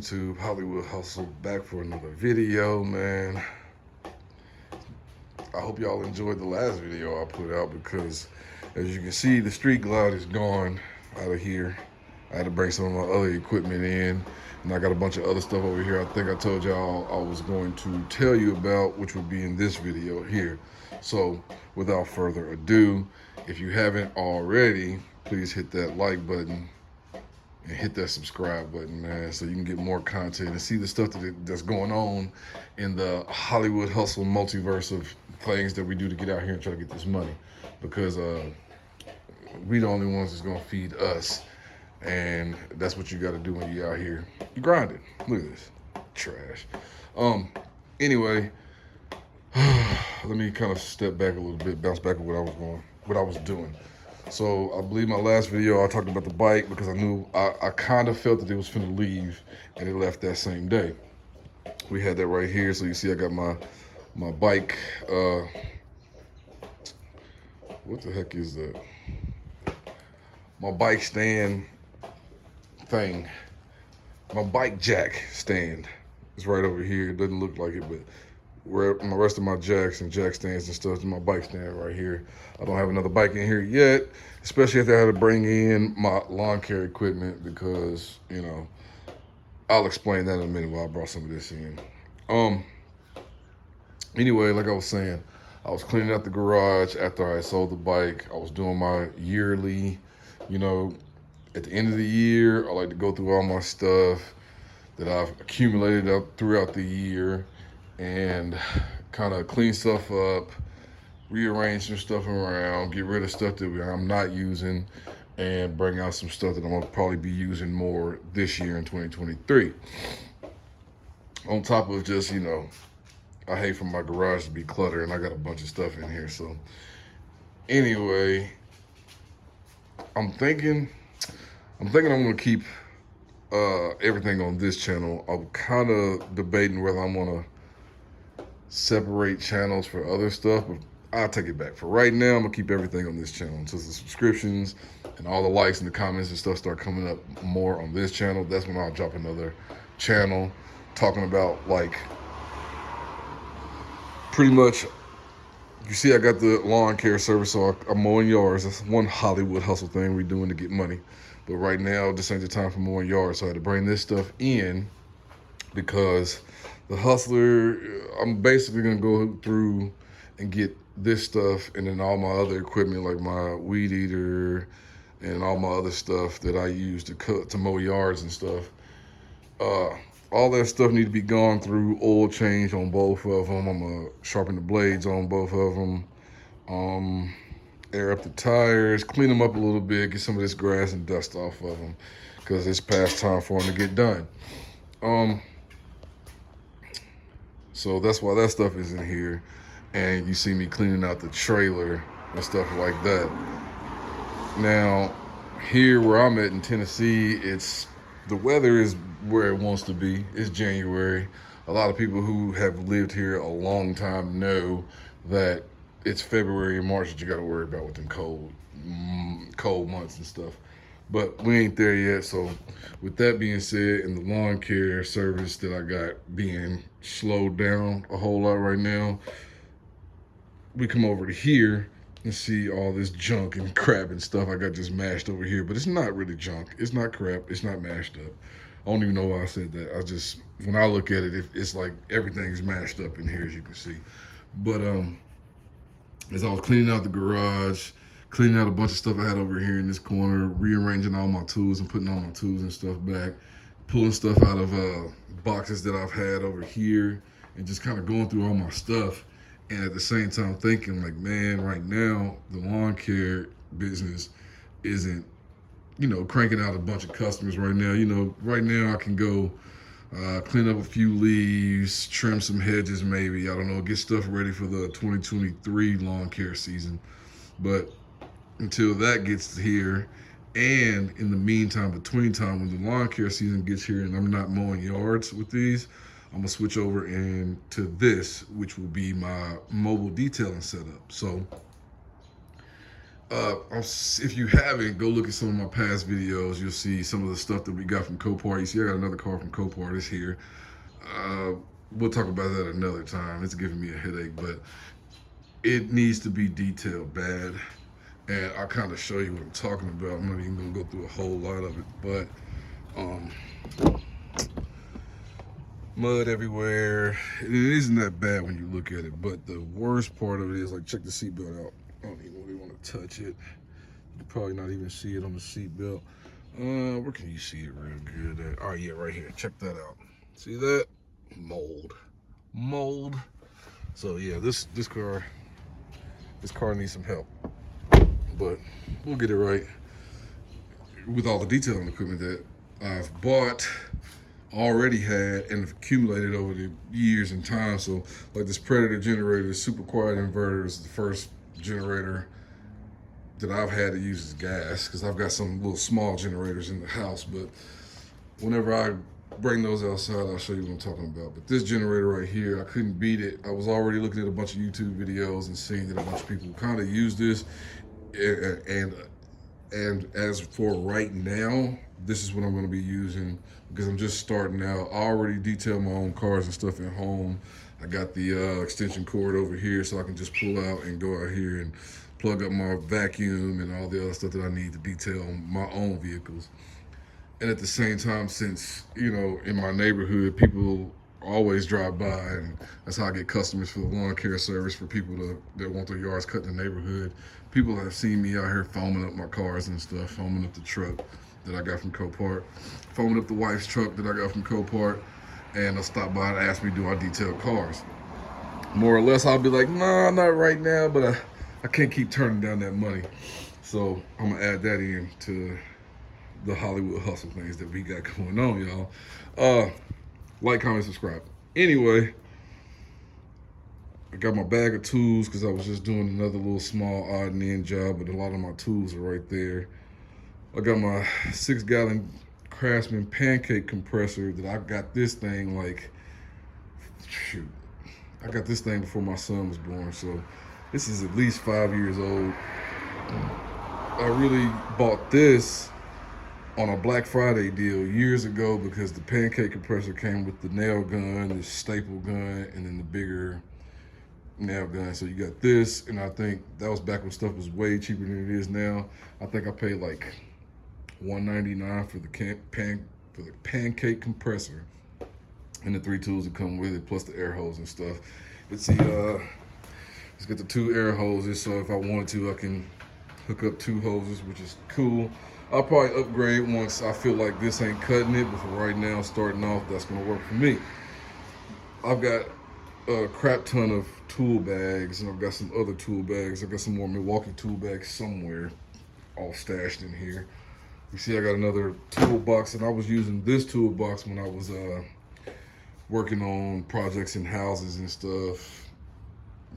YouTube? Hollywood Hustle back for another video, man. I hope y'all enjoyed the last video I put out because as you can see, the street glide is gone out of here. I had to bring some of my other equipment in, and I got a bunch of other stuff over here I think I told y'all I was going to tell you about, which would be in this video here. So without further ado, if you haven't already, please hit that like button and hit that subscribe button, man, so you can get more content and see the stuff that's going on in the Hollywood Hustle multiverse of things that we do to get out here and try to get this money. Because we the only ones that's gonna feed us, and that's what you got to do when you're out here. You grinding. Look at this trash. Anyway, let me kind of step back a little bit, bounce back with what I was doing. So I believe my last video I talked about the bike because I knew I kind of felt that it was finna leave, and it left that same day. We had that right here, so you see I got my bike. What the heck is that? My bike stand thing. My bike jack stand is right over here. It doesn't look like it, but where my rest of my jacks and jack stands and stuff is my bike stand right here. I don't have another bike in here yet, especially after I had to bring in my lawn care equipment because, you know, I'll explain that in a minute while I brought some of this in. Anyway, like I was saying, I was cleaning out the garage after I sold the bike. I was doing my yearly, you know, at the end of the year, I like to go through all my stuff that I've accumulated up throughout the year and kind of clean stuff up, rearrange some stuff around, get rid of stuff that I'm not using, and bring out some stuff that I'm gonna probably be using more this year in 2023. On top of just, you know, I hate for my garage to be cluttered, and I got a bunch of stuff in here. So anyway, I'm thinking I'm gonna keep everything on this channel. I'm kind of debating whether I'm gonna separate channels for other stuff, but I'll take it back. For right now, I'm gonna keep everything on this channel until the subscriptions and all the likes and the comments and stuff start coming up more on this channel. That's when I'll drop another channel talking about, like, pretty much, you see I got the lawn care service, so I'm mowing yards. That's one Hollywood Hustle thing we're doing to get money. But right now, this ain't the time for mowing yards, so I had to bring this stuff in because the Hustler, I'm basically gonna go through and get this stuff and then all my other equipment like my weed eater and all my other stuff that I use to mow yards and stuff. All that stuff need to be gone through, oil change on both of them. I'm gonna sharpen the blades on both of them. Air up the tires, clean them up a little bit, get some of this grass and dust off of them because it's past time for them to get done. So that's why that stuff is in here. And you see me cleaning out the trailer and stuff like that. Now, here where I'm at in Tennessee, the weather is where it wants to be. It's January. A lot of people who have lived here a long time know that it's February and March that you got to worry about with them cold months and stuff. But we ain't there yet. So with that being said, and the lawn care service that I got being slowed down a whole lot right now, we come over to here and see all this junk and crap and stuff I got just mashed over here. But it's not really junk. It's not crap. It's not mashed up. I don't even know why I said that. When I look at it, it's like everything's mashed up in here, as you can see. But as I was cleaning out the garage, cleaning out a bunch of stuff I had over here in this corner, rearranging all my tools and putting all my tools and stuff back, pulling stuff out of boxes that I've had over here, and just kind of going through all my stuff. And at the same time thinking, like, man, right now, the lawn care business isn't, you know, cranking out a bunch of customers right now. You know, right now I can go clean up a few leaves, trim some hedges maybe, I don't know, get stuff ready for the 2023 lawn care season. But until that gets here, and in the meantime, between time, when the lawn care season gets here and I'm not mowing yards with these, I'm gonna switch over into this, which will be my mobile detailing setup. So If you haven't, go look at some of my past videos. You'll see some of the stuff that we got from Copart. You see, I got another car from Copart. It's here. Uh, we'll talk about that another time. It's giving me a headache, but it needs to be detailed bad. And I'll kind of show you what I'm talking about. I'm not even gonna go through a whole lot of it, but um, mud everywhere. It isn't that bad when you look at it, but the worst part of it is, like, check the seatbelt out. I don't even really want to touch it. You can probably not even see it on the seatbelt. Where can you see it real good at? Oh yeah, right here. Check that out. See that? Mold. So yeah, this car needs some help, but we'll get it right with all the detailing equipment that I've bought, already had, and accumulated over the years and time. So like this Predator generator, this super quiet inverter is the first generator that I've had to use gas, because I've got some little small generators in the house, but whenever I bring those outside, I'll show you what I'm talking about. But this generator right here, I couldn't beat it. I was already looking at a bunch of YouTube videos and seeing that a bunch of people kind of use this, and as for right now, this is what I'm going to be using, because I'm just starting out. I already detail my own cars and stuff at home. I got the extension cord over here, so I can just pull out and go out here and plug up my vacuum and all the other stuff that I need to detail my own vehicles. And at the same time, since, you know, in my neighborhood, people always drive by, and that's how I get customers for the lawn care service for people that want their yards cut in the neighborhood. People have seen me out here foaming up my cars and stuff, foaming up the truck that I got from Copart, foaming up the wife's truck that I got from Copart, and they'll stop by and ask me, do I detail cars? More or less, I'll be like, nah, not right now, but I can't keep turning down that money. So I'm gonna add that in to the Holleywood Hustle things that we got going on, y'all. Like, comment, subscribe. Anyway, I got my bag of tools because I was just doing another little small odd and end job, but a lot of my tools are right there. I got my 6-gallon Craftsman pancake compressor that I got this thing like, shoot, I got this thing before my son was born, so this is at least 5 years old. I really bought this on a Black Friday deal years ago because the pancake compressor came with the nail gun, the staple gun, and then the bigger nail gun. So you got this, and I think that was back when stuff was way cheaper than it is now. I think I paid like $1.99 for the pancake compressor and the 3 tools that come with it, plus the air hose and stuff. Let's see, let's get the 2 air hoses, so if I wanted to, I can hook up 2 hoses, which is cool. I'll probably upgrade once I feel like this ain't cutting it, but for right now, starting off, that's gonna work for me. I've got a crap ton of tool bags, and I've got some other tool bags. I've got some more Milwaukee tool bags somewhere, all stashed in here. You see, I got another toolbox, and I was using this toolbox when I was working on projects in houses and stuff,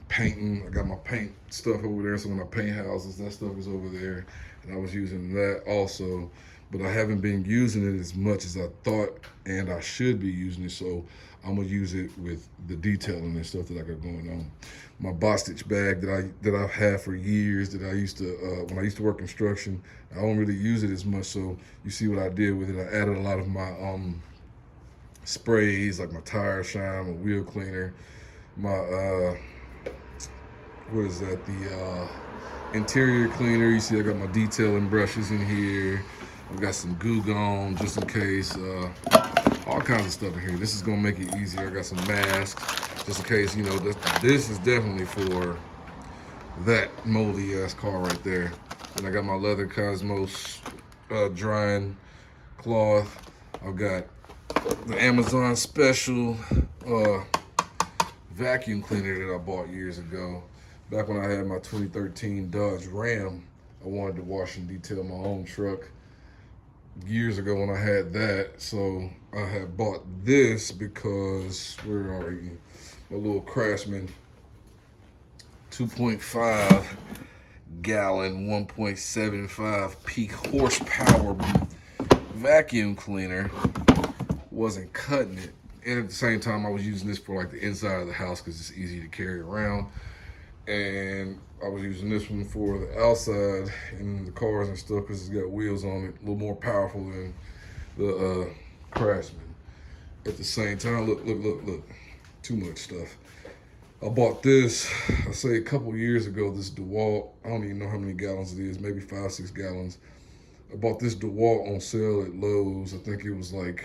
painting. I got my paint stuff over there, so when I paint houses, that stuff is over there, and I was using that also, but I haven't been using it as much as I thought, and I should be using it, so I'm gonna use it with the detailing and stuff that I got going on. My box stitch bag that I've had for years, that I used to when I used to work construction, I don't really use it as much, so you see what I did with it. I added a lot of my sprays, like my tire shine, my wheel cleaner, my what is that, the interior cleaner. You see I got my detailing brushes in here. I've got some Goo Gone just in case, all kinds of stuff in here. This is gonna make it easier. I got some masks just in case, you know, this is definitely for that moldy ass car right there. And I got my Leather Cosmos drying cloth. I've got the Amazon special vacuum cleaner that I bought years ago. Back when I had my 2013 Dodge Ram, I wanted to wash and detail my own truck years ago when I had that. So I had bought this because, where are you? My little Craftsman 2.5 gallon, 1.75 peak horsepower vacuum cleaner wasn't cutting it. And at the same time, I was using this for like the inside of the house because it's easy to carry around. and I was using this one for the outside in the cars and stuff because it's got wheels on it, a little more powerful than the Craftsman. At the same time, look, too much stuff. I bought this, I say a couple years ago, this DeWalt, I don't even know how many gallons it is, maybe 5-6 gallons. I bought this DeWalt on sale at Lowe's. I think it was like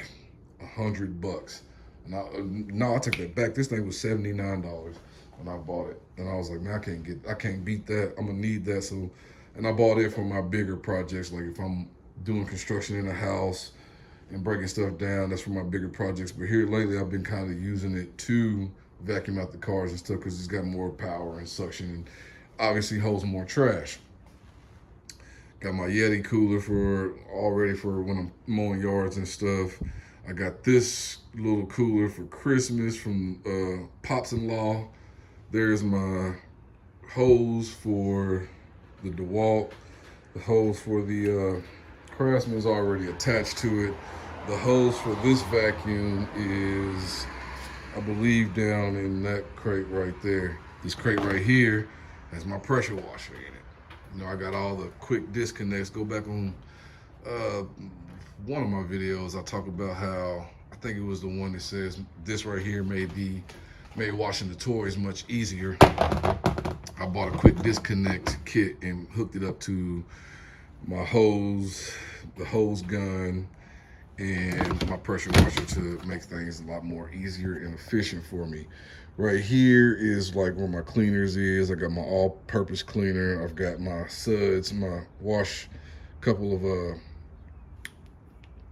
$100. And no, I take that back. This thing was $79 when I bought it. And I was like, man, I can't beat that. I'm gonna need that. So, and I bought it for my bigger projects. Like if I'm doing construction in a house and breaking stuff down, that's for my bigger projects. But here lately, I've been kind of using it to vacuum out the cars and stuff because it's got more power and suction and obviously holds more trash. Got my Yeti cooler already for when I'm mowing yards and stuff. I got this little cooler for Christmas from Pops-in-Law. There's my hose for the DeWalt. The hose for the Craftsman is already attached to it. The hose for this vacuum is, I believe, down in that crate right there. This crate right here has my pressure washer in it. You know, I got all the quick disconnects. Go back on one of my videos, I talk about how, I think it was the one that says this right here made washing the toys much easier. I bought a quick disconnect kit and hooked it up to my hose, the hose gun, and my pressure washer to make things a lot more easier and efficient for me. Right here is like where my cleaners is. I got my all-purpose cleaner. I've got my suds, my wash, couple of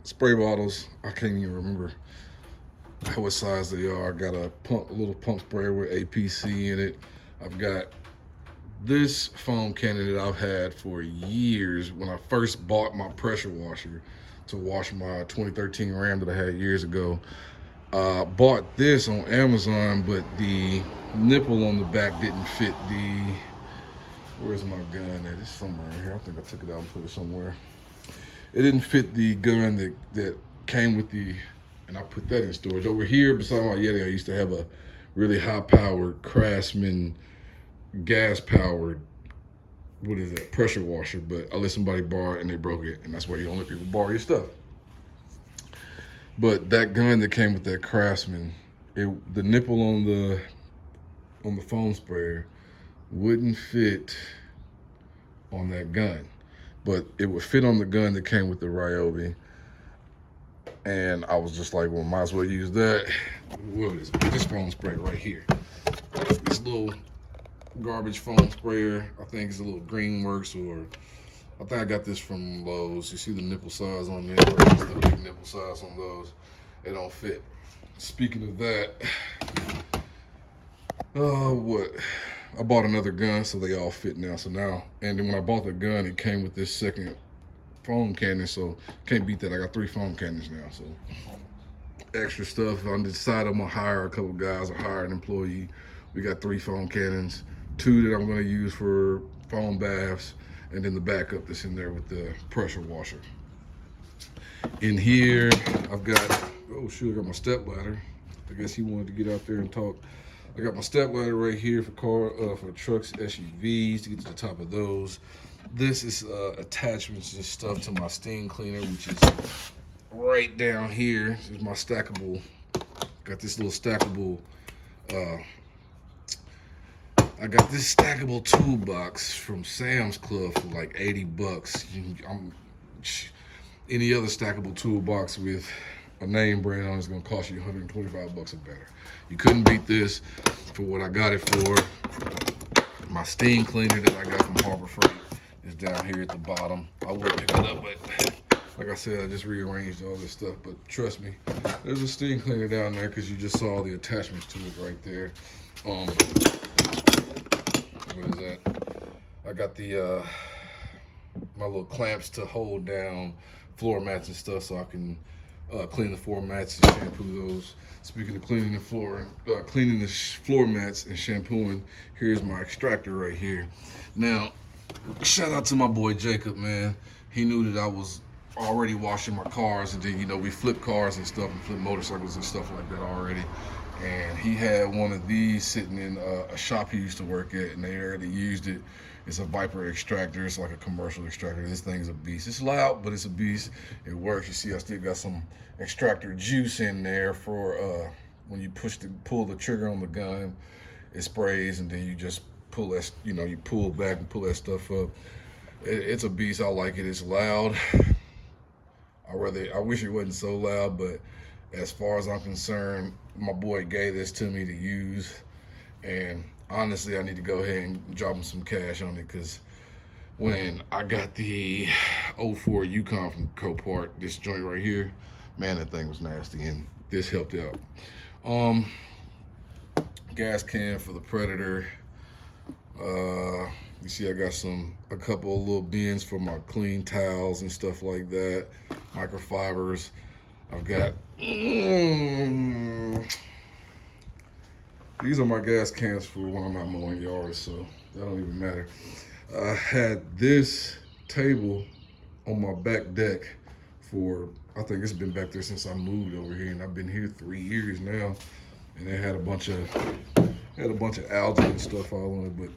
spray bottles. I can't even remember what size they are. I got a little pump sprayer with APC in it. I've got this foam cannon that I've had for years. When I first bought my pressure washer to wash my 2013 Ram that I had years ago, bought this on Amazon, but the nipple on the back didn't fit the, where's my gun at? It's somewhere in here. I think I took it out and put it somewhere. It didn't fit the gun that came with the, and I put that in storage. Over here beside my Yeti, I used to have a really high-powered Craftsman gas-powered, what is that, pressure washer, but I let somebody borrow it and they broke it, and that's why you don't let people borrow your stuff. But that gun that came with that Craftsman, the nipple on the foam sprayer wouldn't fit on that gun, but it would fit on the gun that came with the Ryobi. And I was just like, well, might as well use that. What is it? This foam sprayer right here. This little garbage foam sprayer. I think it's a little Greenworks, or I think I got this from Lowe's. You see the nipple size on there, right? It's the big nipple size on those. They don't fit. Speaking of that, I bought another gun, so they all fit now. So now, and then when I bought the gun, it came with this second foam cannon, so can't beat that. I got 3 foam cannons now, so extra stuff. I decided I'm gonna hire a couple guys, or hire an employee. We got 3 foam cannons, 2 that I'm gonna use for foam baths, and then the backup that's in there with the pressure washer. In here, I've got, oh shoot, I got my step ladder. I guess he wanted to get out there and talk. I got my step ladder right here for trucks, SUVs, to get to the top of those. This is attachments and stuff to my steam cleaner, which is right down here. This is my stackable, got this little stackable, I got this stackable toolbox from Sam's Club for like $80. Any other stackable toolbox with a name brand on is gonna cost you $125 or better. You couldn't beat this for what I got it for. My steam cleaner that I got from Harbor Freight is down here at the bottom. I would pick it up, but like I said, I just rearranged all this stuff. But trust me, there's a steam cleaner down there because you just saw the attachments to it right there. What is that? I got the my little clamps to hold down floor mats and stuff, so I can clean the floor mats and shampoo those. Speaking of cleaning the floor mats and shampooing, here's my extractor right here. Now, shout out to my boy Jacob, man. He knew that I was already washing my cars, and then, you know, we flip cars and stuff and flip motorcycles and stuff like that already. and he had one of these sitting in a shop he used to work at, and they already used it. It's a Viper extractor. It's like a commercial extractor. This thing's a beast. It's loud, but it's a beast. It works. You see, I still got some extractor juice in there for when you pull the trigger on the gun. It sprays, and then you just pull that. You pull back and pull that stuff up. It's a beast. I like it. It's loud. I wish it wasn't so loud, but as far as I'm concerned, my boy gave this to me to use, and honestly, I need to go ahead and drop him some cash on it, because when I got the '04 Yukon from Copart, this joint right here, man, that thing was nasty, and this helped out. Gas can for the Predator. You see, I got a couple of little bins for my clean towels and stuff like that. Microfibers. I've got, these are my gas cans for when I'm not mowing yards, so that don't even matter. I had this table on my back deck for, I think it's been back there since I moved over here, and I've been here 3 years now. And it had a bunch of algae and stuff all on it, but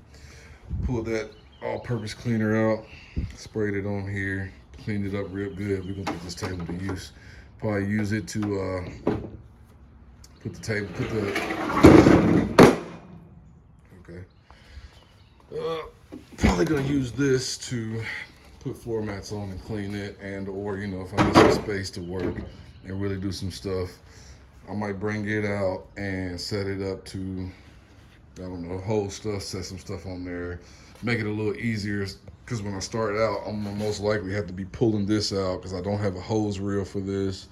pulled that all-purpose cleaner out, sprayed it on here, cleaned it up real good. We're gonna put this table to use. Probably use it to probably gonna use this to put floor mats on and clean it, and or if I need some space to work and really do some stuff, I might bring it out and set it up to, I don't know, hold stuff, set some stuff on there, make it a little easier, because when I start out, I'm gonna most likely have to be pulling this out because I don't have a hose reel for this.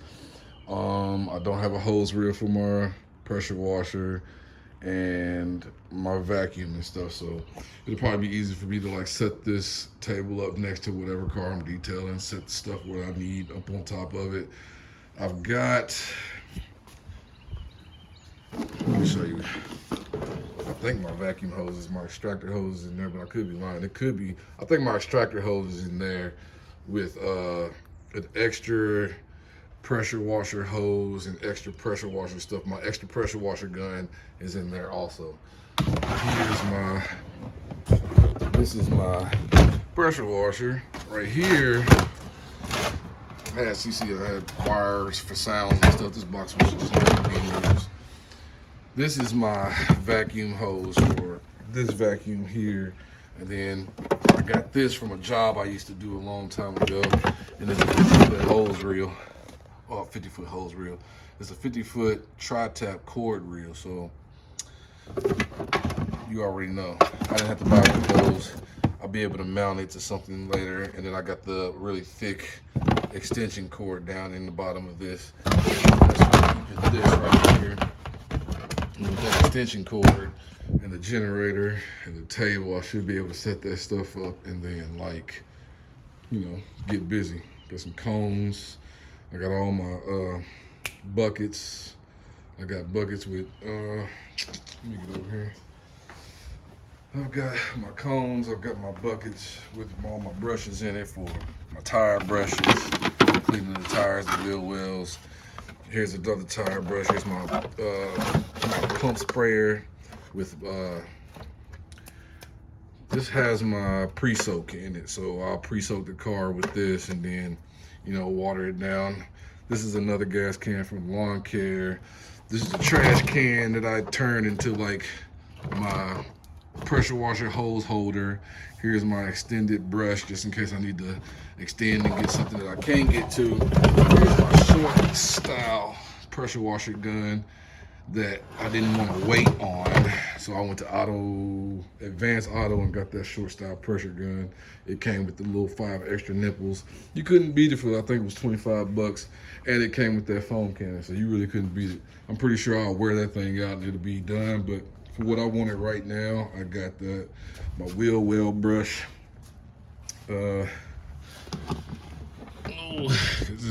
I don't have a hose reel for my pressure washer and my vacuum and stuff, so it'll probably be easy for me to like set this table up next to whatever car I'm detailing, set the stuff where I need up on top of it. I've got, let me show you. I think my vacuum hose is my extractor hose is in there, but I could be lying. It could be. I think my extractor hose is in there with an extra pressure washer hose and extra pressure washer stuff. My extra pressure washer gun is in there also. This is my pressure washer right here. You see, I had wires for sounds and stuff. This box was just never being used. This is my vacuum hose for this vacuum here. And then I got this from a job I used to do a long time ago. And it's a 50-foot hose reel. Oh, 50-foot hose reel. It's a 50-foot tri-tap cord reel. So you already know. I didn't have to buy one of those. I'll be able to mount it to something later. And then I got the really thick extension cord down in the bottom of this. This right here. And with that extension cord and the generator and the table, I should be able to set that stuff up and then, like, get busy. Got some cones. I got all my buckets. I got buckets with, let me get over here. I've got my cones, I've got my buckets with all my brushes in it for my tire brushes, cleaning the tires, the wheel wells. Here's another tire brush. Here's my pump sprayer with, this has my pre-soak in it. So I'll pre-soak the car with this and then, water it down. This is another gas can from lawn care. This is a trash can that I turned into like my pressure washer hose holder. Here's my extended brush just in case I need to extend and get something that I can't get to. Here's my short style pressure washer gun that I didn't want to wait on. So I went to Advanced Auto and got that short style pressure gun. It came with the little 5 extra nipples. You couldn't beat it for, I think it was 25 bucks. And it came with that foam cannon, so you really couldn't beat it. I'm pretty sure I'll wear that thing out and it'll be done, but for what I wanted right now, I got that. My wheel well brush. This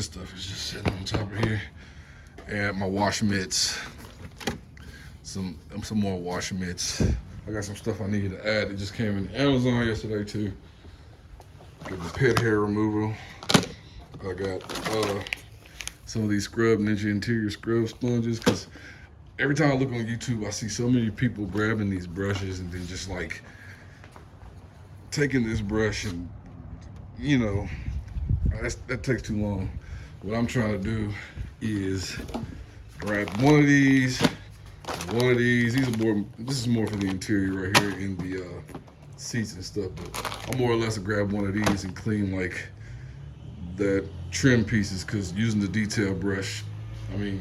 stuff is just sitting on top of here. And my wash mitts. Some more wash mitts. I got some stuff I needed to add. It just came in Amazon yesterday too. Got the pet hair removal. I got some of these Scrub Ninja interior scrub sponges, because every time I look on YouTube, I see so many people grabbing these brushes and then just like taking this brush and, you know, that takes too long. What I'm trying to do is grab one of these, one of these. These are more. This is more for the interior right here in the seats and stuff. But I more or less grab one of these and clean like that trim pieces, because using the detail brush, I mean,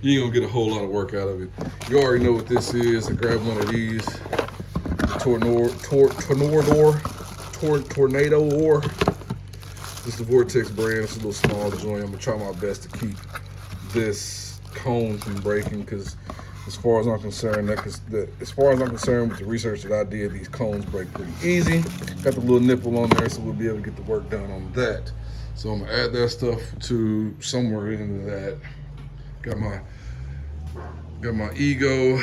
you ain't gonna get a whole lot of work out of it. You already know what this is. I grab one of these, tornado or this is the Vortex brand. It's a little small joint. I'm gonna try my best to keep this cone from breaking, because as far as I'm concerned, as far as I'm concerned with the research that I did, these cones break pretty easy. Got the little nipple on there, so we'll be able to get the work done on that. So I'm gonna add that stuff to somewhere into that. Got my Ego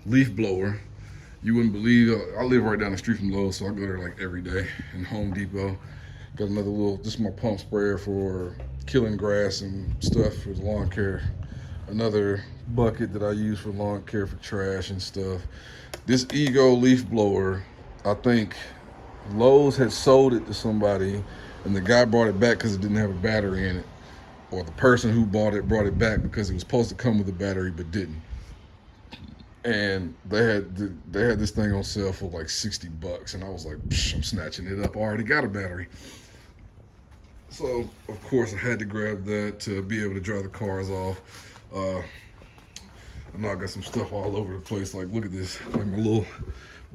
leaf blower. You wouldn't believe, I live right down the street from Lowe's, so I go there like every day. In Home Depot, got another little, this is my pump sprayer for killing grass and stuff for the lawn care. Another bucket that I use for lawn care for trash and stuff. This Ego leaf blower, I think Lowe's had sold it to somebody and the guy brought it back because it didn't have a battery in it. Or the person who bought it back because it was supposed to come with a battery but didn't. And they had this thing on sale for like $60, and I was like, I'm snatching it up. I already got a battery. So of course I had to grab that to be able to dry the cars off. I know I got some stuff all over the place. Like, look at this. Like, my little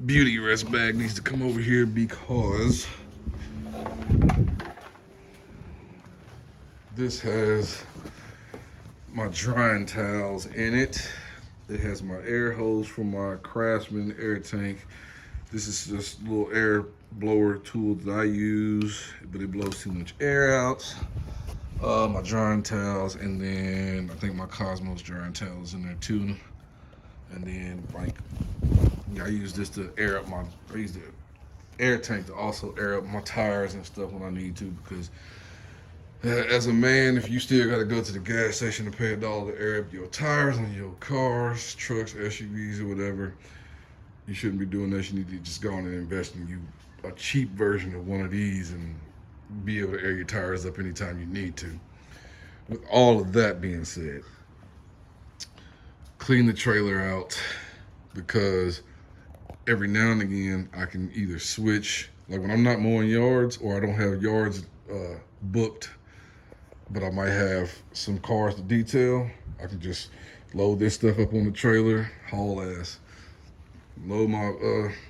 beauty rest bag needs to come over here because this has my drying towels in it. It has my air hose for my Craftsman air tank. This is just a little air blower tool that I use, but it blows too much air out. My drying towels, and then I think my Cosmos drying towels in there too. And then like, I use this to air up I use the air tank to also air up my tires and stuff when I need to, because as a man, if you still gotta go to the gas station to pay $1 to air up your tires on your cars, trucks, SUVs, or whatever, you shouldn't be doing that. You need to just go on and invest in you a cheap version of one of these and be able to air your tires up anytime you need to. With all of that being said, clean the trailer out, because every now and again I can either switch, like when I'm not mowing yards or I don't have yards booked, but I might have some cars to detail, I can just load this stuff up on the trailer, haul ass. Load my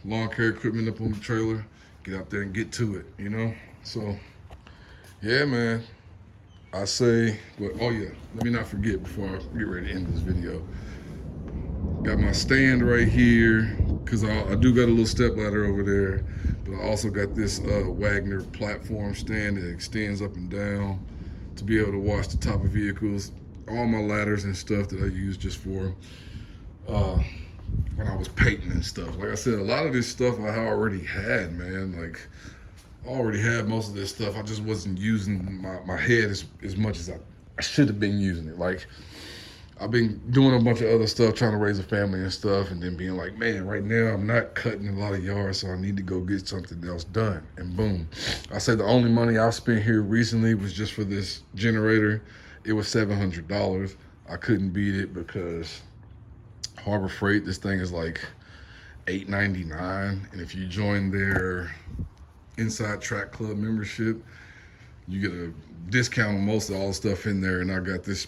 lawn care equipment up on the trailer, get out there and get to it, you know? So, yeah, man. I say, well, oh yeah, let me not forget before I get ready to end this video. Got my stand right here, because I do got a little step ladder over there, but I also got this Wagner platform stand that extends up and down to be able to wash the top of vehicles. All my ladders and stuff that I use just for when I was painting and stuff. Like I said, a lot of this stuff I already had, man. Like, I already had most of this stuff. I just wasn't using my head as much as I should have been using it. Like, I've been doing a bunch of other stuff, trying to raise a family and stuff, and then being like, man, right now I'm not cutting a lot of yards, so I need to go get something else done. And boom. I said the only money I've spent here recently was just for this generator. It was $700. I couldn't beat it because Harbor Freight, this thing is like $8.99, and if you join their Inside Track Club membership, you get a discount on most of all the stuff in there. And I got this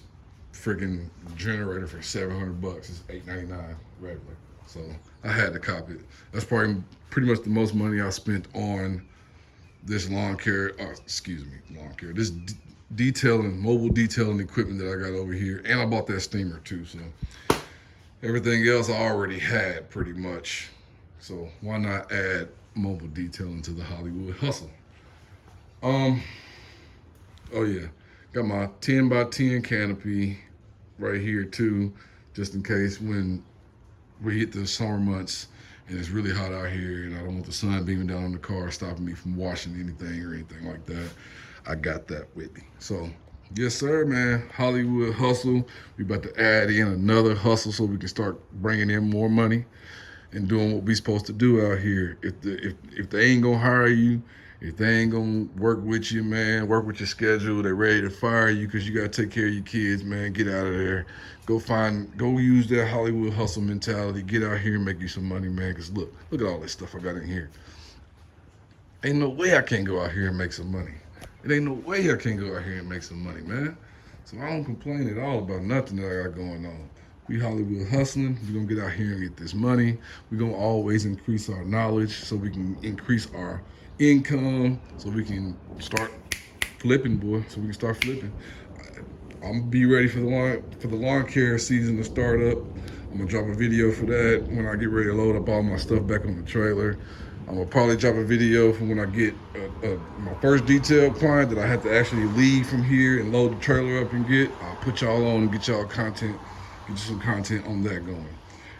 freaking generator for $700. It's $8.99 regular, so I had to cop it. That's probably pretty much the most money I spent on this lawn care. This mobile detailing equipment that I got over here, and I bought that steamer too. So everything else I already had pretty much. So why not add mobile detailing to the Holleywood Hustle? Oh yeah, got my 10 by 10 canopy right here too, just in case when we hit the summer months and it's really hot out here and I don't want the sun beaming down on the car stopping me from washing anything or anything like that. I got that with me. So Yes, sir, man. Hollywood Hustle. We about to add in another hustle so we can start bringing in more money and doing what we supposed to do out here. If they ain't gonna hire you, if they ain't gonna work with you, man, work with your schedule, they're ready to fire you because you gotta take care of your kids, man. Get out of there. Go use that Hollywood hustle mentality. Get out here and make you some money, man. Cause look at all this stuff I got in here. Ain't no way I can't go out here and make some money. It ain't no way I can't go out here and make some money, man. So I don't complain at all about nothing that I got going on. We Hollywood hustling. We're gonna get out here and get this money. We're gonna always increase our knowledge so we can increase our income, so we can start flipping, boy. So we can start flipping. I'm gonna be ready for the lawn care season to start up. I'm gonna drop a video for that when I get ready to load up all my stuff back on the trailer. I'm gonna probably drop a video for when I get my first detail client that I have to actually leave from here and load the trailer up and get. I'll put y'all on and get y'all content, get you some content on that going.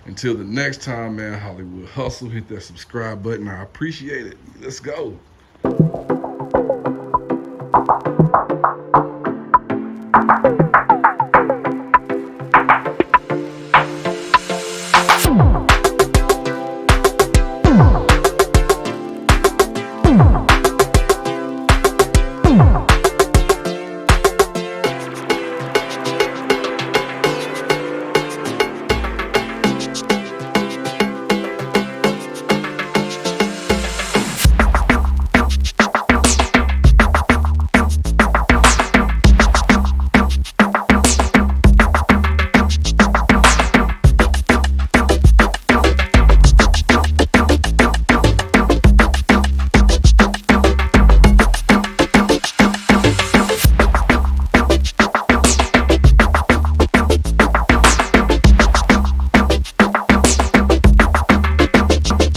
Until the next time, man, Hollywood Hustle. Hit that subscribe button. I appreciate it. Let's go.